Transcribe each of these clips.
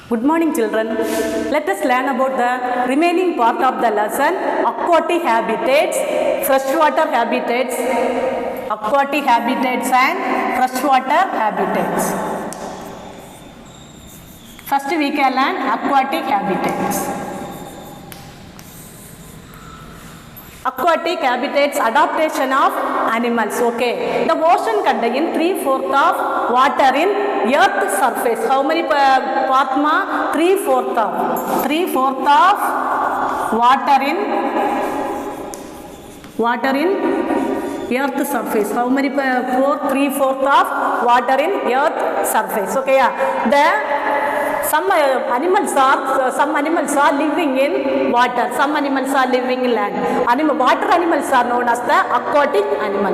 Good morning, children. Let us learn about the remaining part of the lesson, aquatic habitats, freshwater habitats, aquatic habitats and freshwater habitats. First we can learn aquatic habitats. Aquatic habitats, adaptation of animals. Okay, the ocean contains 3/4 of water in earth surface. How many part ma? 3/4 of water in earth surface. How many 3/4 of water in earth surface? Okay, yeah. Some animals are living in water. Some animals are living in land. Water animals are known as the aquatic animal.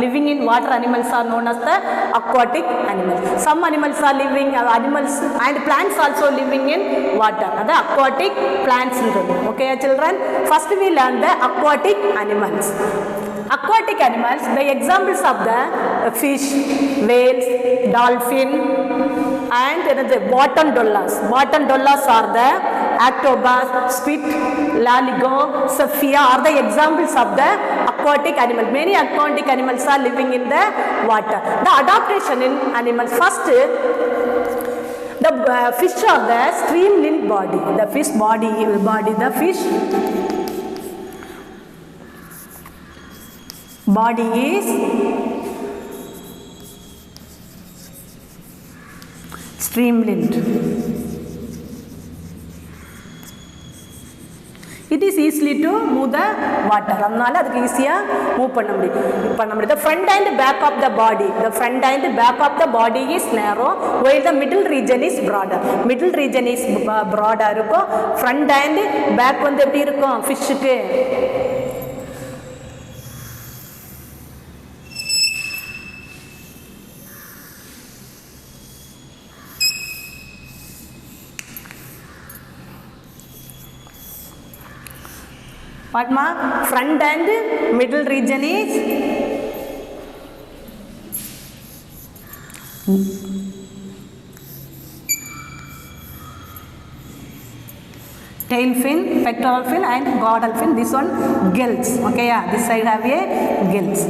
Living in water animals are known as the aquatic animals. Some animals are living animals and plants also living in water. The aquatic plants. Okay, children. First we learn the aquatic animals. Aquatic animals, the examples of the fish, whales, dolphin, and the bottom dwellers. Bottom dwellers are the octopus, squid, loligo, sapphire are the examples of the aquatic animal. Many aquatic animals are living in the water. The adaptation in animals. First, the fish are the streamlined body. The fish body, the fish body is streamlined. It is easily to move the water. அதனால அதுக்கு ஈஸியா move பண்ண முடியும். The front and back of the body. The front and back of the body is narrow, while the middle region is broader. Middle region is broader இருக்கும். Front and back வந்து எப்படி இருக்கும் ஃபிஷ்க்கு? What ma? Front and middle region is tail fin, pectoral fin and caudal fin. This one gills. Okay, yeah. This side have a gills.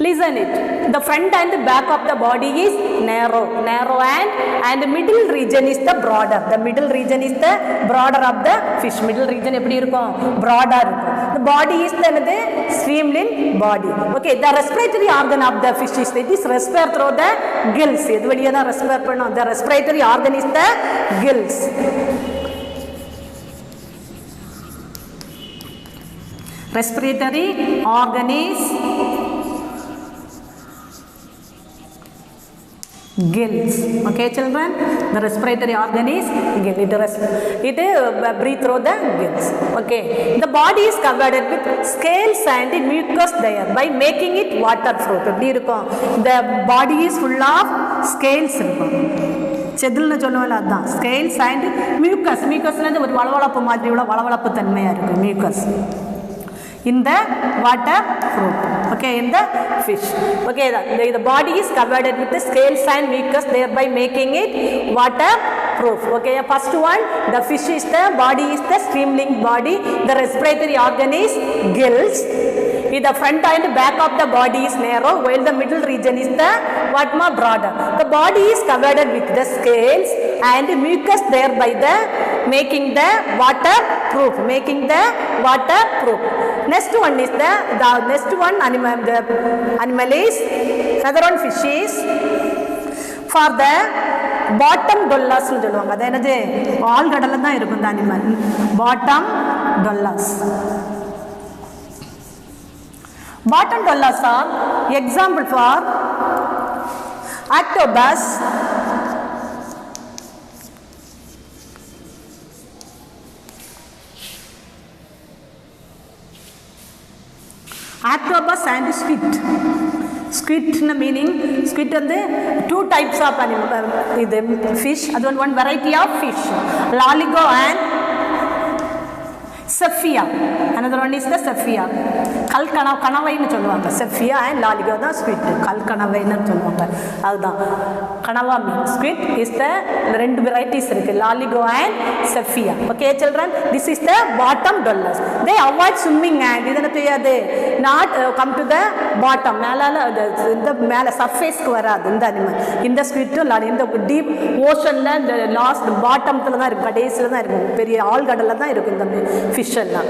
Listen it. The front and the back of the body is narrow and the middle region is the broader. The middle region is the broader of the fish. Middle region எப்படி இருக்கும்? Broader இருக்கும். The body is the streamlined body. Okay, the respiratory organ of the fish is it is respire through the gills. இது வழியா தான் respire பண்ணும். The respiratory organ is the gills. Respiratory organ is gills. Okay, children, the respiratory organ is gill. It breathe through the gills. Okay, the body is covered with scales and mucus layer by making it waterproof. The body is full of scales. செதில்னு சொல்லுவோம்ல அதுதான் scales and mucus. மியூக்கஸ்லேருந்து ஒரு வளவளப்பு மாதிரி உள்ள வளவளப்பு தன்மையாக இருக்குது mucus in the water proof. Okay, in the fish. Okay, the body is covered with the scales and mucus, thereby making it water proof. Okay, first one, the fish is the body is the streamlined body. The respiratory organ is gills. The front and back of the body is narrow, while the middle region is the what more broader. The body is covered with the scales and mucus, thereby the making the water proof. Next one is the next one animal. The animal is featheron fishes. For the bottom dwellers னு சொல்லுவாங்க. அது என்னது? All கடல்ல தான் இருக்கும் இந்த animal. Bottom dwellers. Bottom dwellers are example for octopus, octopus and squid. Squid meaning squid and two types of animal fish. That one variety of fish, loligo and sapphire. Another one is the sapphire. கணவைன்னு சொல்லுவாங்க. செஃபியா and Loligo தான் squid. கணவைன்னு சொல்லுவாங்க. அதுதான் கனவா மீன். Squid is the ரெண்டு varieties இருக்கு, loligo and sepia. Okay children, this is the bottom dwellers. They avoid swimming and இது என்ன செய்யாது, not come to the bottom, இந்த மேலே சர்ஃபேஸ்க்கு வராது இந்த அனிமல். இந்த ஸ்குவிட்டும் இந்த டீப் ஓஷனில் இந்த லாஸ்ட் பாட்டத்தில் தான் இருக்கும், கடைசியில் தான் இருக்கும், பெரிய ஆழ்கடலில் தான் இருக்கும் இந்த ஃபிஷ் எல்லாம்.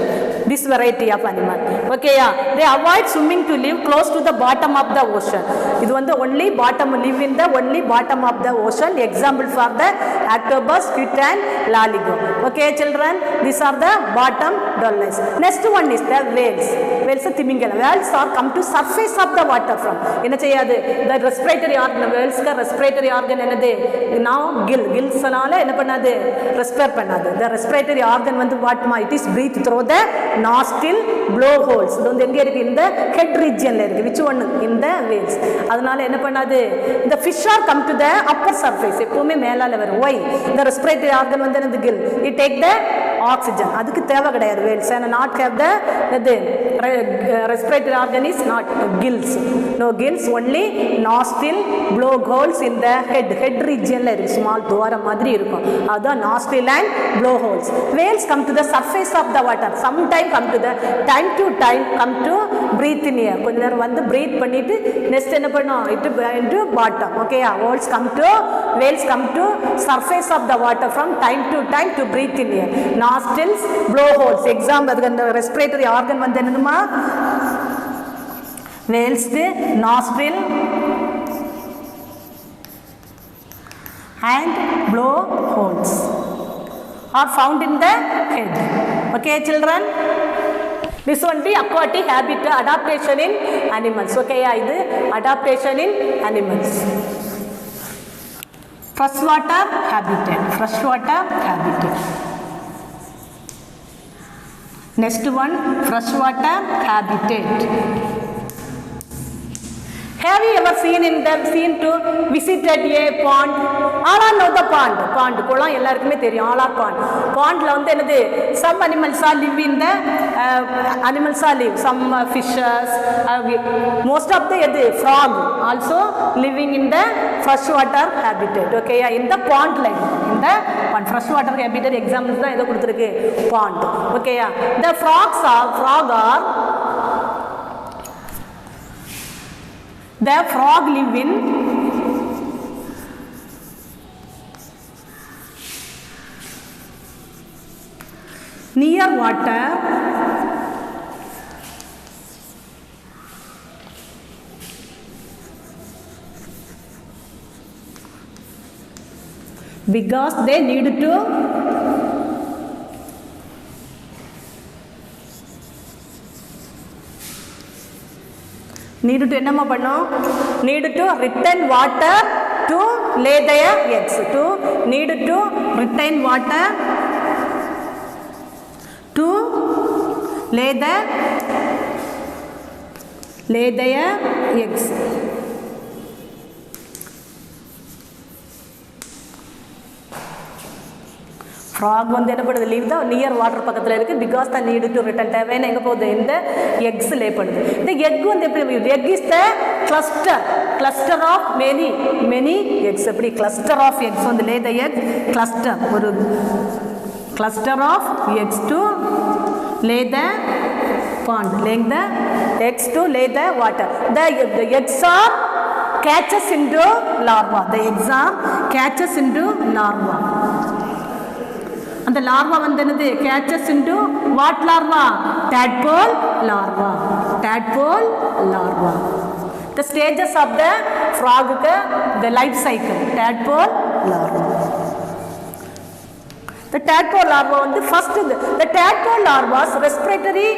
This variety of animal. ஓகேயா, they avoid swimming to live close to the bottom of the ocean. இது வந்து only bottom, live in the only bottom of the ocean. Example for the octopus, squid and loligo. Okay children, these are the bottom dwellers. Next one is the whales. Whales திமிங்கலம். Whales are come to surface of the water from. என்ன செய்யாது, the respiratory organ, whales ka respiratory organ என்னது, now gillsனால என்ன பண்ணாது, respire பண்ணாது. The respiratory organ வந்து what ma, it is breathe through the nostril blowholes. இது வந்து எங்க இருக்கு, இந்த head regionல இருக்கு. which one, in the whales. அதனால என்ன பண்ணாது, the fish are come to the upper surface, எப்பவுமே மேலால வரும். why, the respiratory organ வந்து என்னது, gill, it take the oxygen. அதுக்கு தேவை கிடையாது whales and not have the respiratory organ is not gills, no gills, only nostril blowholes in the head region la இருக்கு, small துவாரம் மாதிரி இருக்கும், அதான் nostril and blowholes. Whales come to the surface of the water, sometime come to the time to time come to breathe in air, கொஞ்ச நேரம் வந்து breathe பண்ணிட்டு next என்ன பண்ணும், into bottom. okay, whales come to surface of the water from time to time to breathe in air. nostrils blowholes, example அதுக்கு அந்த respiratory organ வந்து என்னதுமா, whales nostril and blowholes are found in the head. okay children, this one be aquatic habitat, adaptation in animals. okay, இது adaptation in animals. freshwater habitat. Next one, freshwater habitat. Have you ever seen to visited a pond? all are know the pond குளம் எல்லாருக்குமே தெரியும். all are pondல வந்து என்னது, some animals are live in the some fishes, most of the frog also living in the freshwater habitat. okay, in the pond line, in the pond freshwater habitat examples தான் ஏதோ கொடுத்திருக்கு, pond. okay, the frog are the frog live in near water because they need to என்னமா பண்ணும், need to retain water to lay their eggs, need to retain water to lay their eggs. frog வந்து என்ன பண்ணுது, leave தான் near water பக்கத்தில் இருக்குது, because தான் need to return தேவைன்னு எங்கே போகுது, இந்த எக்ஸ் லே பண்ணுது. இந்த எக் வந்து எப்படி, egg is the cluster of many eggs. எப்படி கிளஸ்டர் ஆஃப் எக்ஸ் வந்து லே த எக், கிளஸ்டர், ஒரு cluster of eggs to lay the pond, laying the eggs to lay the water. The eggs are catches into larva. The eggs are catches into larva. அந்த larva வந்து என்னது, catches into what larva, tadpole larva. The stages of the frog, the life cycle, tadpole larva. The tadpole larva வந்து first, the tadpole larva's respiratory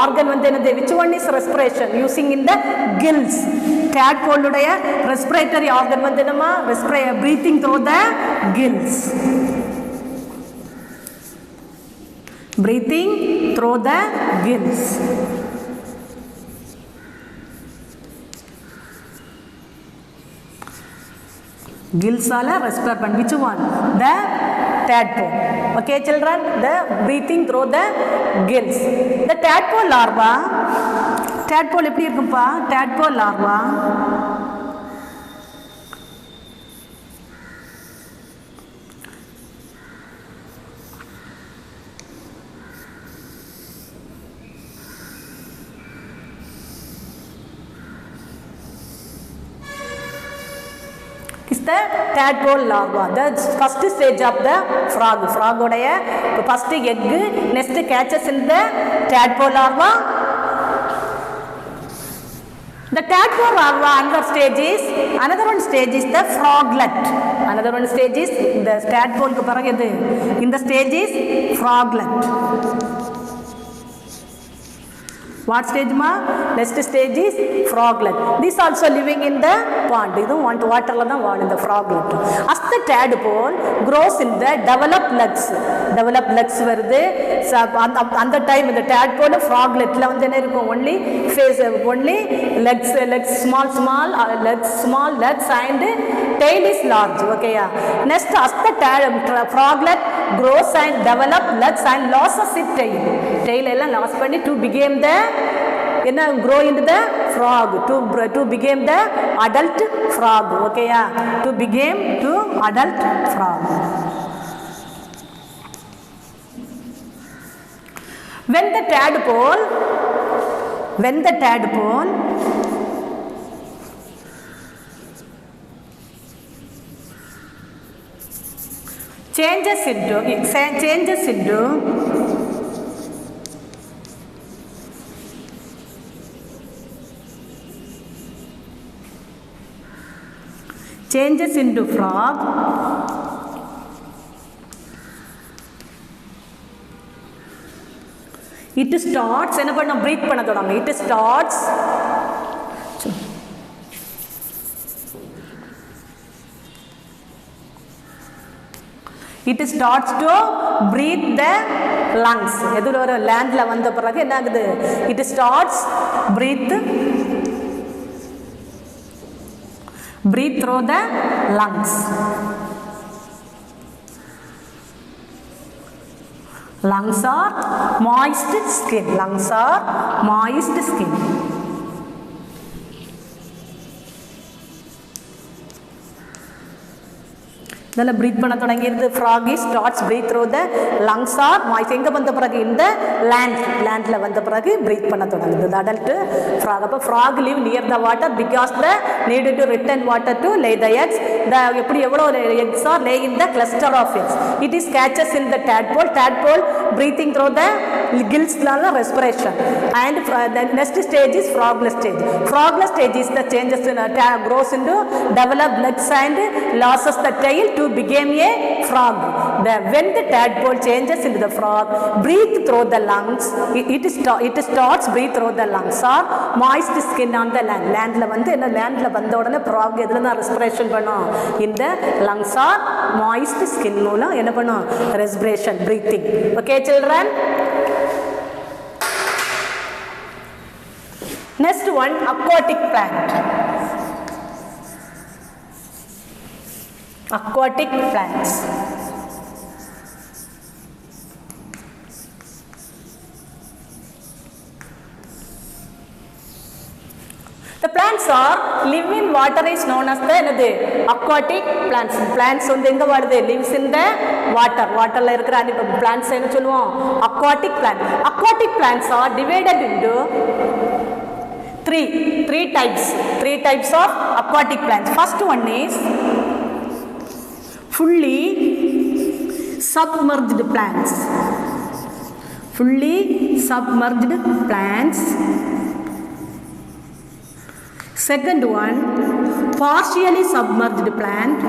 organ வந்து என்னது, which one is respiration, using in the gills. tadpole உடைய respiratory organ வந்து என்னமா, breathing through the gills, breathing through the gills. Gills ala respire pan, which one, the tadpole. Okay children, the breathing through the gills. The tadpole larva tadpole எப்படி இருக்கும்ப்பா? Tadpole larva is the tadpole larva. The first stage of the frog. Frog உடைய first egg, next catches in the tadpole larva. The tadpole larva another stage is, another one stage is the froglet. Another one stage is the tadpole க்கு பிறகு எது? In the stage is froglet. What stage ma? Next stage is froglet. This also living in the pond. This want water la dhaan in the froglet. As the tadpole grows in the developed legs. Developed legs வருது. அந்த time இந்த tadpole frogletல வந்து என்ன இருக்கும்? Only face, only legs small legs and tail is large. Okay yeah. Next as the froglet grows and develop legs and loses its tail. Tail எல்லாம் loss பண்ணி to become the என்ன grow into the frog, to become the adult frog. Okay yeah, to become to adult frog. When the tadpole changes into frog, it starts என்ன பண்ண breathe பண்ண தொடங்கும். It starts to breathe the lungs. எதுல ஒரு landல வந்த பிறகு என்ன ஆகுது? It starts breathe through the lungs. Lungs are moist skin. இதெல்லாம் breathe பண்ண தொடங்கிருது. frog starts breathe through the lungs are moist. எங்க வந்த பிறகு இந்த landல வந்த பிறகு breathe பண்ண தொடங்குது. the adult frog. அப்ப frog live near the water because the need to return water to lay the eggs. the எப்படி எவ்வளவு eggs are lay in the cluster of eggs. It is catches in the tadpole breathing through the gills respiration. And the next stage is froglet stage. Froglet stage is the changes in grows into develop legs and loses the tail to become a frog. When the tadpole changes into the frog, breathe through the lungs. It starts breathe through the lungs or moist skin on the land. Landla வந்து என்ன landல வந்த உடனே frog எதுல தான் respiration பண்ணும்? In the lungs or moist skin மூலம் என்ன பண்ணும்? Respiration, breathing. Okay children? Next one, aquatic plant. Aquatic plants. The plants are live in water is known as the aquatic plants. Plants வந்து எங்க வாழுது? Lives in the water. Waterல இருக்கிற plants என்ன சொல்லுவோம்? Aquatic plants. Aquatic plants are divided into three types of aquatic plants. First one is fully submerged plants. Second one, partially submerged plant.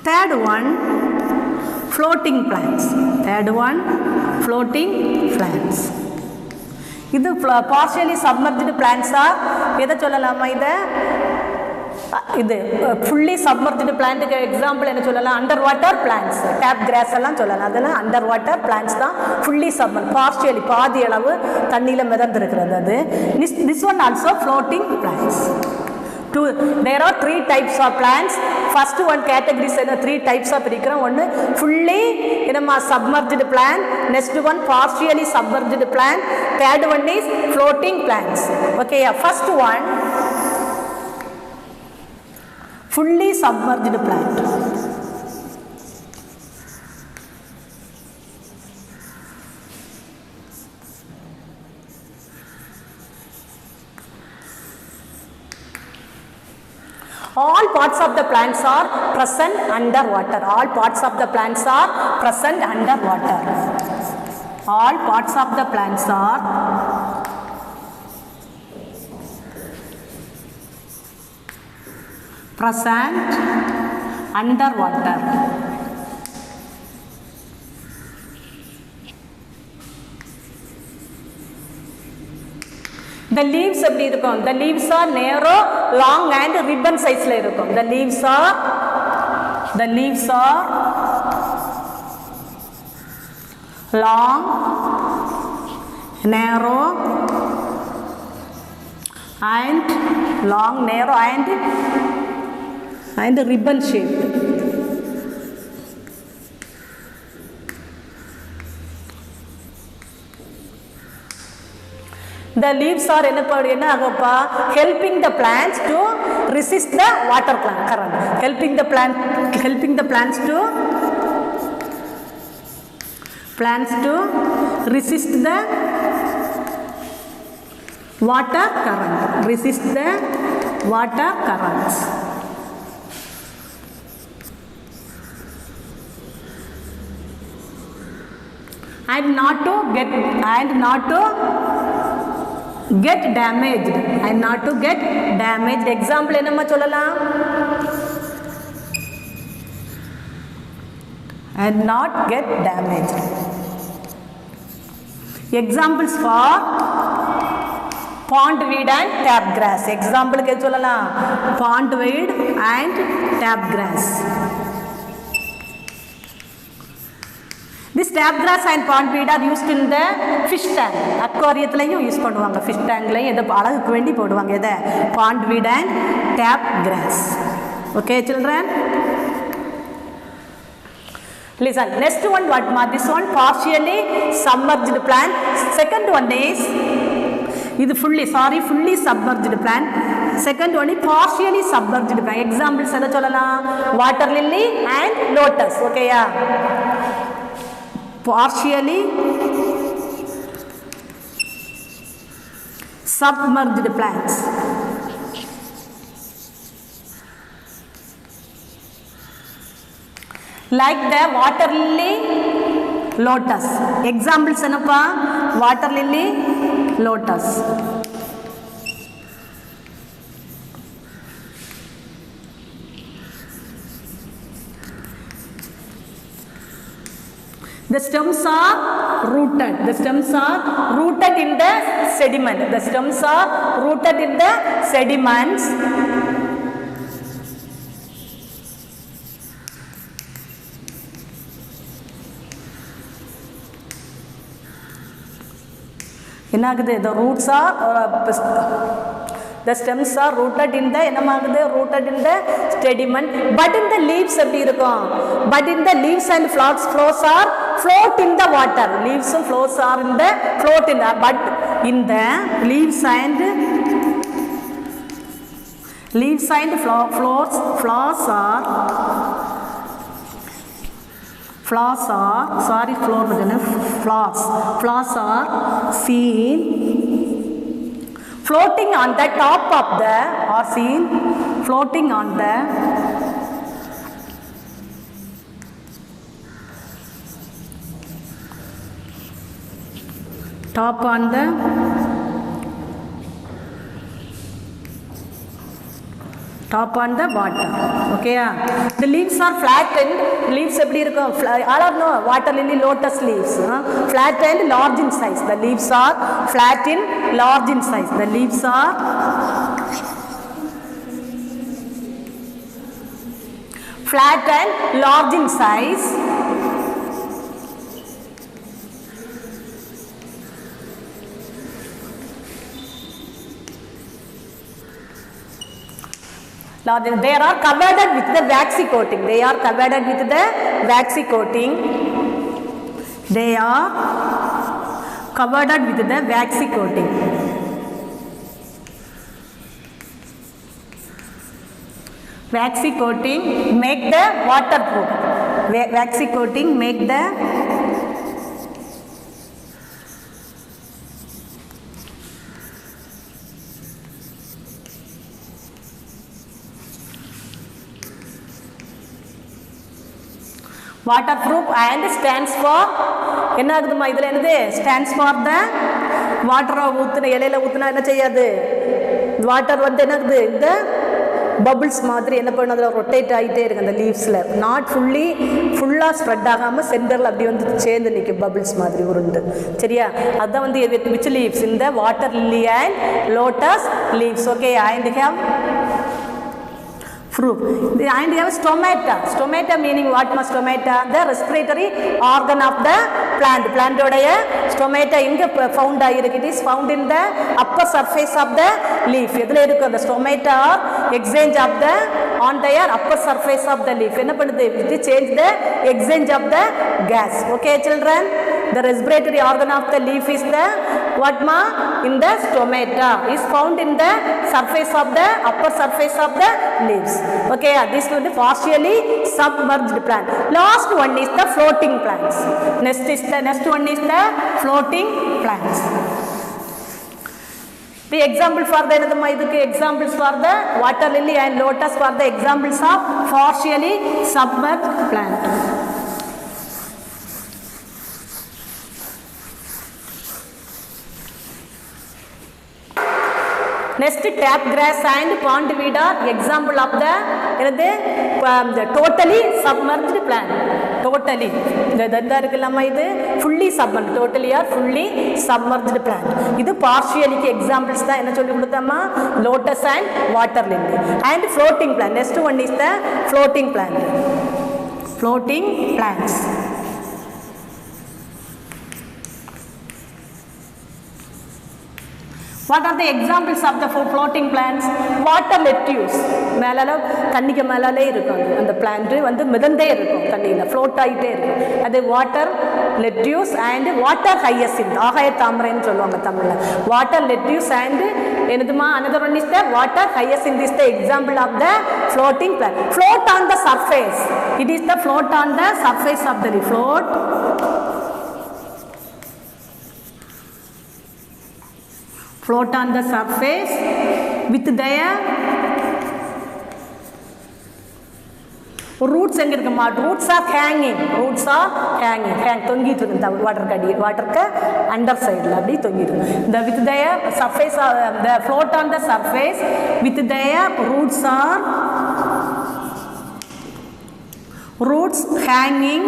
Third one, floating plants. இது partially submerged plants are எதை சொல்லலாமா? இது fully submerged plant க்கு example என்ன சொல்லலாம்? underwater plants, tap grass எல்லாம் சொல்லலாம். அதெல்லாம் underwater plants தான் fully submerged, partially பாதி அளவு தண்ணியில மிதந்து இருக்கிறது. அது this one also floating plants. Two, there are three types of plants. First one categories three types of one fully submerged plant, next one partially submerged plant, third one is floating plants. Okay, first one fully submerged plant. All parts of the plants are present underwater. All parts of the plants are present underwater. All parts of the plants are present underwater. The leaves எப்படி இருக்கும்? The leaves are narrow, long and ribbon size ல இருக்கும். The leaves are long, narrow and ribbon shaped. The leaves are helping the plants to resist the water current. Helping the plants to resist the water current. Resist the water currents. And not to get damaged. And not to get damaged. Example enna sollalam? And not get damaged. Examples for pondweed and tap grass. Example ke sollalam? Pondweed and tap grass. This tap grass and pondweed are used in the fish tank. Aquarium use பண்ணுவாங்க. Fish tank ல எதை அழகுக்கு வேண்டி போடுவாங்க. எதை? Pondweed and tap grass. Okay children? Listen. Next one what? This one partially submerged plant. Second one is fully submerged plant. Second one is partially submerged plant. Examples எதை சொல்லலாம்? Water lily and lotus. Okay yeah. Partially submerged plants. Like the water lily, lotus. Examples enappa? Water lily, lotus. The stems are rooted. The stems are rooted in the sediment. The stems are rooted in the sediments. The roots are the stems are rooted in the sediment. But in the leaves but in the leaves and flowers are float in the water. Leaves and flowers are in the float in the, but in the leaves and flowers are seen floating on the top of the floating on the top on the water. Okay the leaves are flattened. Leaves all of no water lily, lotus leaves flattened, large in size. The leaves are flattened, large in size. The leaves are flattened, large in size. They are covered with the waxy coating. They are covered with the waxy coating. They are covered with the waxy coating. Waxy coating make the waterproof. Waxy coating make the waterproof and stands for என்ன ஆகுதுமா இதில் என்னது stands for the வாட்டரை ஊற்றுன இலையில ஊற்றுனா என்ன செய்யாது water வந்து என்ன ஆகுது இந்த பபிள்ஸ் மாதிரி என்ன பண்ண ரொட்டேட் ஆகிட்டே இருக்கு அந்த லீவ்ஸில் நாட் ஃபுல்லாக ஸ்ப்ரெட் ஆகாமல் சென்டரில் அப்படி வந்து சேர்ந்து நிற்கும் பபிள்ஸ் மாதிரி உருண்டு சரியா அதுதான் வந்து விச் லீவ்ஸ் இந்த water lily and lotus leaves okay and have fruit and have stomata meaning what must stomata the respiratory organ of the plant odaya stomata inga found ஆயிருக்கு it is found in the upper surface of the leaf எதுல இருக்கு அந்த stomata or exchange of the on their upper surface of the leaf என்ன பண்ணுது it change the exchange of the gas okay children the respiratory organ of the leaf is the what ma in the stomata is found in the surface of the upper surface of the leaves okay this will be partially submerged plant last one is the floating plants next one is the floating plants the example for the examples for the water lily and lotus for the examples of partially submerged plant next tap grass and pondweed are example of the totally submerged plant totally இந்த இருக்குல்லமா இது fully submerged totally or fully submerged plant இது partially examples தான் என்ன சொல்லி கொடுத்தோமா lotus and water lily and floating plant next one is the floating plants what are the examples of the floating plants water lettuce மேலால தண்ணிக்கு மேலாலே இருக்கும் அந்த plant வந்து மிதந்தே இருக்கும் தண்ணியில float ஆயிட்டே இருக்கும் அது water lettuce and water hyacinth ஆகாய தாமரைன்னு சொல்லுவாங்க தமிழ்ல water lettuce and என்னதுமா another one is the water hyacinth is the example of the floating plant float on the surface it is the float on the surface of the float on the surface with their roots எங்க இருக்குமா roots are hanging தொங்கிட்டு இருக்கு வாட்டருக்கு அடி வாட்டருக்கு under சைடில் அப்படி தொங்கிட்டு இருக்கு the with their surface the float on the surface with their roots hanging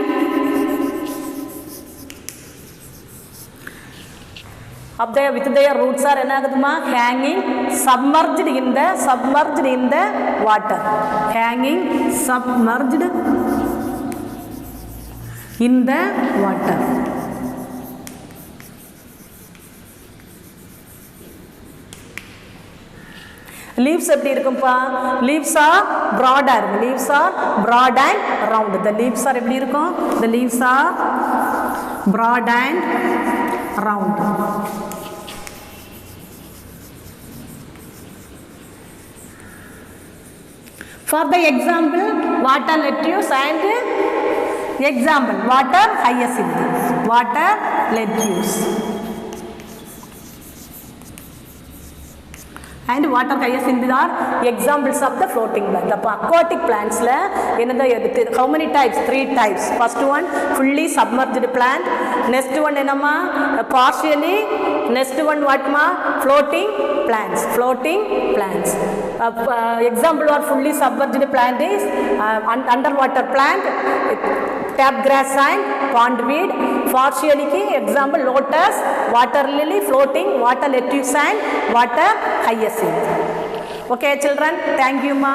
up there with their roots are enaguduma hanging submerged in the water hanging submerged in the water leaves எப்படி இருக்கும்பா leaves are broad and round the leaves are எப்படி இருக்கும் the leaves are broad and round for the example water lettuce and example water hyacinth water lettuce and water hyacinth are examples of the floating plant the aquatic plants la enadha how many types 3 types first one fully submerged plant next one enama partially next one what ma floating plants example or fully submerged plant is underwater plant tap grass and pondweed partially ki example lotus water lily floating water lettuce and water hyacinth okay children thank you ma